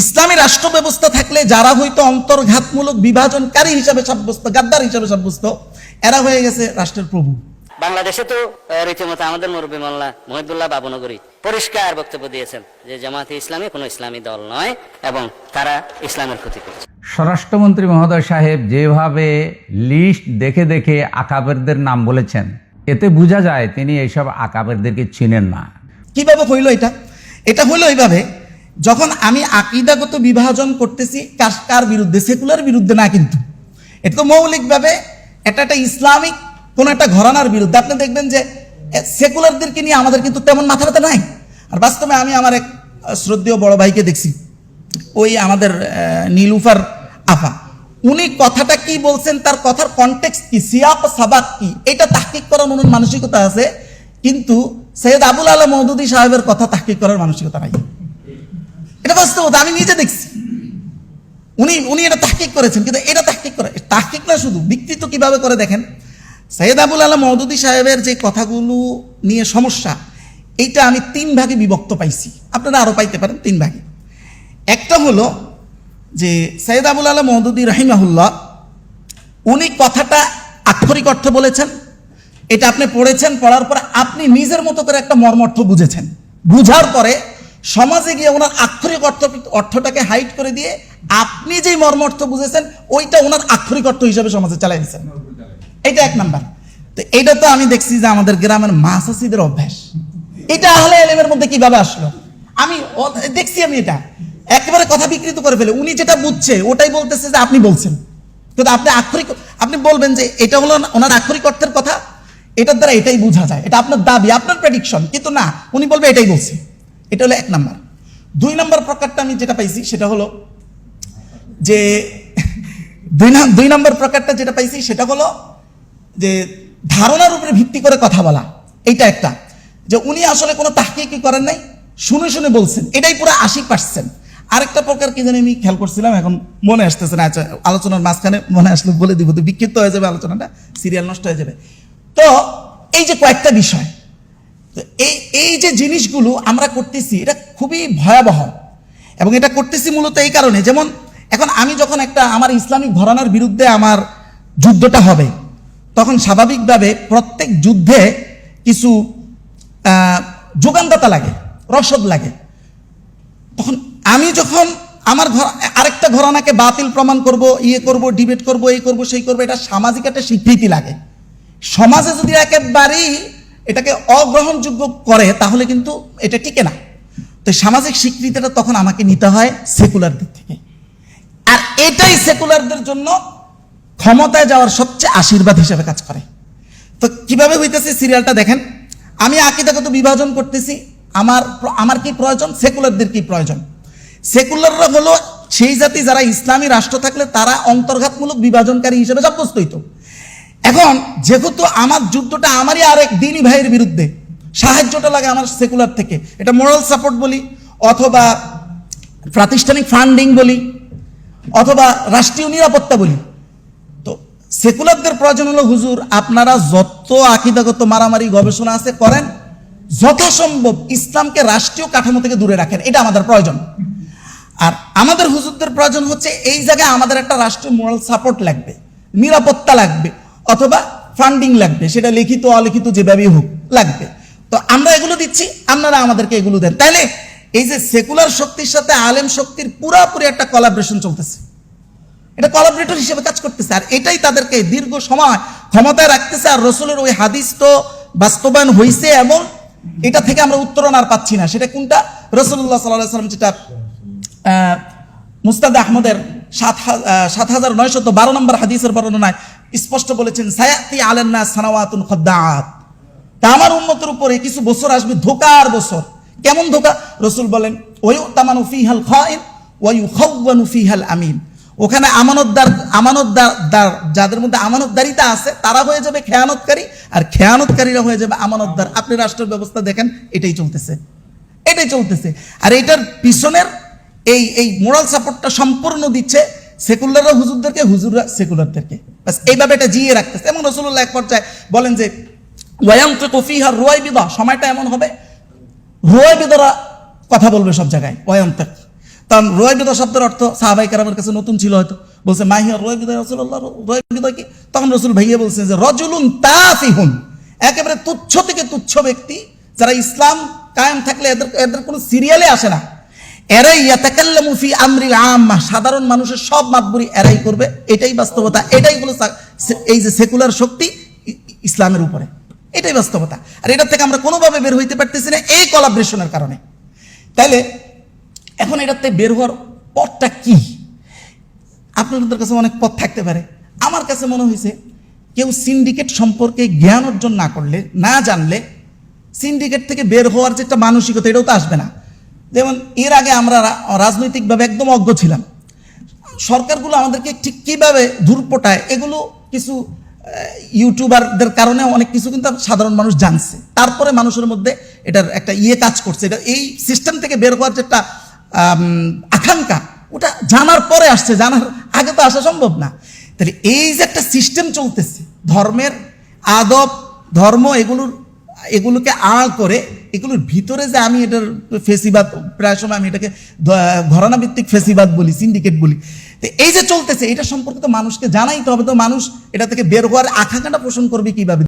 ইসলামী রাষ্ট্র ব্যবস্থা থাকলে যারা হয়তো অন্তর্ঘাতমূলক বিভাজনকারী হিসাবে সাব্যস্ত, গাদ্দার হিসাবে সাব্যস্ত, এরা হয়ে গেছে রাষ্ট্রের প্রভু। বাংলাদেশে তো রীতিমতো আমাদের মুরব্বী মোল্লা মহিদুল্লাহ বাবুনগরী পরিষ্কার বক্তব্য দিয়েছেন যে জামায়াতে ইসলামী কোনো ইসলামী দল নয় এবং তারা ইসলামের ক্ষতি করছে। স্বরাষ্ট্রমন্ত্রী মহোদয় সাহেব যেভাবে লিস্ট দেখে দেখে আকাবেরদের নাম বলেছেন, এতে বোঝা যায় তিনি এইসব আকাবেরদেরকে চিনেন না। কিভাবে হইল এটা? এটা হইলো এইভাবে, যখন আমি আকীদাগত বিভাজন করতেছি কার বিরুদ্ধে? সেকুলার বিরুদ্ধে না, কিন্তু এটা তো মৌলিকভাবে একটা ইসলামিক কোন একটা ঘরানার বিরুদ্ধে। আপনি দেখবেন যে সেকুলারদেরকে নিয়ে আমাদের কিন্তু তেমন মাথা ব্যথা নাই। আর বাস্তবে আমি আমার এক শ্রদ্ধেয় বড় ভাইকে দেখছি, ওই আমাদের নীলুফার আফা, উনি কথাটা কি বলছেন, তার কথার কনটেক্সট কি, সিয়াক সাবাক কি, এটা তাহকিক করার উনার মানসিকতা আছে, কিন্তু সৈয়দ আবুল আলা মওদুদী সাহেবের কথা তাহকিক করার মানসিকতা নাই। এটা বাস্তবতা, আমি নিজে দেখছি। উনি এটা তাহকিক করেছেন, কিন্তু এটা তাহকিক না, শুধু বিকৃত কিভাবে করে দেখেন। সৈয়দ আবুল আলা মওদুদী সাহেবের যে কথাগুলো নিয়ে সমস্যা, এইটা আমি 3 ভাগে বিভক্ত পাইছি, আপনারা আরো পাইতে পারেন 3 ভাগে। একটা হলো যে সৈয়দ আবুল আলা মওদুদী রাহিমাহুল্লাহ, উনি কথাটা আক্ষরিক অর্থ বলেছেন, এটা আপনি পড়েছেন, পড়ার পরে আপনি নিজের মতো করে একটা মর্মার্থ বুঝেছেন, বুঝার পরে সমাজে গিয়ে ওনার আক্ষরিক অর্থটাকে হাইড করে দিয়ে আপনি যেই মর্মার্থ বুঝেছেন ওইটা ওনার আক্ষরিক অর্থ হিসাবে সমাজে চালাই দিচ্ছেন। এটা 1 নাম্বার। তো এটা তো আমি দেখছি যে আমাদের গ্রামের মাসাসিদের অভ্যাস। এটা আহলে ইলমের মধ্যে কিভাবে আসলো? আমি দেখছি, আমি এটা একেবারে কথা বিকৃত করে ফেলে। উনি যেটা বুঝছে ওটাই বলতেছে যে আপনি বলছেন, কিন্তু আপনি বলবেন যে এটা হলো ওনার আক্ষরিক অর্থের কথা, এটার দ্বারা এটাই বোঝা যায়, এটা আপনার দাবি, আপনার প্রেডিকশন, কিন্তু না, উনি বলবে এটাই বলছে। এটা হলো 1 নাম্বার। 2 নাম্বার প্রকারটা আমি যেটা পাইছি সেটা হলো যে 2 নাম্বার প্রকারটা যেটা পাইছি সেটা হলো যে ধারণার উপরে ভিত্তি করে কথা বলা। এইটা একটা, যে উনি আসলে কোনো তাহকিকই করেন নাই, শুনে শুনে বলছেন, এটাই পুরো 80%। আরেকটা প্রকার কি জানি আমি খেয়াল করছিলাম, এখন মনে আসতেছে না, আচ্ছা আলোচনার মাঝখানে মনে আসলে বলে দিব, তো বিক্ষিপ্ত হয়ে যাবে আলোচনাটা, সিরিয়াল নষ্ট হয়ে যাবে। তো এই যে কয়েকটা বিষয়, এই যে জিনিসগুলো আমরা করতেছি, এটা খুবই ভয়াবহ, এবং এটা করতেছি মূলত এই কারণে, যেমন এখন আমি যখন আমার ইসলামিক ঘরানার বিরুদ্ধে আমার যুদ্ধটা হবে, তখন স্বাভাবিকভাবে প্রত্যেক যুদ্ধে কিছু যোগানদাতা লাগে, রসদ লাগে। তখন আমি যখন আমার আরেকটা ঘরানাকে বাতিল প্রমাণ করব, করব, ডিবেট করব, এই করব, সেই করব, এটা সামাজিক একটা স্বীকৃতি লাগে। সমাজে যদি একেবারেই এটাকে অগ্রহণযোগ্য করে তাহলে কিন্তু এটা টিকে না। তো সামাজিক স্বীকৃতিটা তখন আমাকে নিতে হয় সেকুলারদের থেকে, আর এটাই সেকুলারদের জন্য ক্ষমতায় যাওয়ার সবচেয়ে আশীর্বাদ হিসেবে কাজ করে। তো কিভাবে হইতেছে সিরিয়ালটা দেখেন। আমি আকীদাগত বিভাজন করতেছি, আমার কি প্রয়োজন, সেকুলারদের কি প্রয়োজন। সেকুলাররা হলো সেই জাতি যারা ইসলামী রাষ্ট্র থাকলে তারা অন্তর্ঘাতমূলক বিভাজনকারী হিসেবে সাব্যস্ত হইত। এখন যেহেতু আমার যুদ্ধটা আমারই আরেক দিনী ভাইয়ের বিরুদ্ধে, সাহায্যটা লাগে আমার সেকুলার থেকে, এটা মোরাল সাপোর্ট বলি, অথবা প্রাতিষ্ঠানিক ফান্ডিং বলি, অথবা রাষ্ট্রীয় নিরাপত্তা বলি। তো সেকুলারদের প্রয়োজন হলো, হুজুর আপনারা যত আকীদাগত মারামারি গবেষণা আছে করেন, যথাসম্ভব ইসলামকে রাষ্ট্রীয় কাঠামো থেকে দূরে রাখেন, এটা আমাদের প্রয়োজন। আর আমাদের হুজুরদের প্রয়োজন হচ্ছে এই জায়গায় আমাদের একটা রাষ্ট্রীয় মোরাল সাপোর্ট লাগবে, নিরাপত্তা লাগবে, অথবা ফান্ডিং লাগবে, সেটা লিখিত অলিখিত যেভাবেই হোক লাগবে। তো আমরা এগুলো দিচ্ছি, আপনারা আমাদেরকে এগুলো দেন। তাইলে এই যে সেকুলার শক্তির সাথে আলেম শক্তির পুরাপুরি একটা কোলাবরেশন চলতেছে, এটা কোলাবরেটর হিসেবে কাজ করতেছে, আর এটাই তাদেরকে দীর্ঘ সময় ক্ষমতায় রাখতেছে। আর রসুলের ওই হাদিস তো বাস্তবায়ন হয়েছে, এবং এটা থেকে আমরা উত্তরণ আর পাচ্ছি না। সেটা কোনটা? রাসূলুল্লাহ সাল্লাল্লাহু আলাইহি ওয়াসাল্লাম যেটা মুসনাদ আহমদের 7912 নম্বর হাদিসের বর্ণনায় স্পষ্ট বলেছেন, সায়াতি আলান নাস সানাওয়াতুন খাদ্দাআত, আমার উম্মতের উপরে কিছু বছর আসবে ধোঁকার বছর। কেমন ধোঁকা? রাসূল বলেন, ওয়ায়ুতামানু ফিহাল খাইন ওয়া ইউখাওয়ানু ফিহাল আমিন, ওখানে আমানতদার যাদের মধ্যে আমানতদারিতা আছে তারা হয়ে যাবে খেয়ানতকারী, আর খেয়ানতকারীরা হয়ে যাবে আমানতদার। আপনি রাষ্ট্রের ব্যবস্থা দেখেন, এটাই চলতেছে। আর এটার পিছনের এই মোরাল সাপোর্টটা সম্পূর্ণ দিচ্ছে সেকুলাররা হুজুরদেরকে, হুজুররা সেকুলারদেরকে। বাস এইভাবে এটা জিয়ে রাখতেছে। এবং রাসূলুল্লাহ এক পর্যায়ে বলেন যে ওয়ায়ানতিকু ফিহা রুয়াইবিদা, সময়টা এমন হবে রুয়াইবিদারা কথা বলবে সব জায়গায়, ওয়ায়ানতিক। কারণ রয় বিদয় শব্দের অর্থ সাহাবাই কেরামের কাছে নতুন ছিল হয়তো, বলছে মাহিয়া রয় বিদয় রাসূলুল্লাহ, রয় বিদয় কি? তখন রসুল ভাইয়া বলছেন যে রজুলুন তাফিহুন, একেবারে তুচ্ছ থেকে তুচ্ছ ব্যক্তি, যারা ইসলাম কায়েম থাকলে এদের কোনো সিরিয়ালে আসে না, এরাই ইয়াতাকাল্লামু ফি আমরিল আম্মাহ, সাধারণ মানুষের সব মাতবুরি এরাই করবে। এটাই বাস্তবতা, এটাই হলো এই যে সেকুলার শক্তি ইসলামের উপরে, এটাই বাস্তবতা। আর এটার থেকে আমরা কোনোভাবে বের হইতে পারতেছি না এই কোলাবরেশনের কারণে। তাইলে এখন এটাতে বের হওয়ার পথটা কি? আপনাদের কাছে অনেক পথ থাকতে পারে। আমার কাছে মনে হয়েছে কেউ সিন্ডিকেট সম্পর্কে জ্ঞান অর্জন না করলে, না জানলে, সিন্ডিকেট থেকে বের হওয়ার যে একটা মানসিকতা, এটাও তো আসবে না। যেমন এর আগে আমরা রাজনৈতিকভাবে একদম অজ্ঞ ছিলাম, সরকারগুলো আমাদেরকে ঠিক কীভাবে ধুরপোটায়, এগুলো কিছু ইউটিউবারদের কারণে অনেক কিছু কিন্তু সাধারণ মানুষ জানছে, তারপরে মানুষের মধ্যে এটার একটা কাজ করছে। এটা এই সিস্টেম থেকে বের হওয়ার যে একটা আকাঙ্ক্ষা, ওটা জানার পরে আসছে, জানার আগে তো আসা সম্ভব না। তাহলে এই যে একটা সিস্টেম চলতেছে, ধর্মের আদব, ধর্ম, এগুলোকে আড় করে, এগুলোর ভিতরে যে আমি এটার ফেসিবাদ, প্রায় সময় আমি এটাকে ঘরানা ভিত্তিক ফেসিবাদ বলি, সিন্ডিকেট বলি, তো এই যে চলতেছে, এটা সম্পর্কে তো মানুষকে জানাইতে হবে। তো মানুষ এটা থেকে বের হওয়ার আকাঙ্ক্ষাটা পোষণ করবে কিভাবে?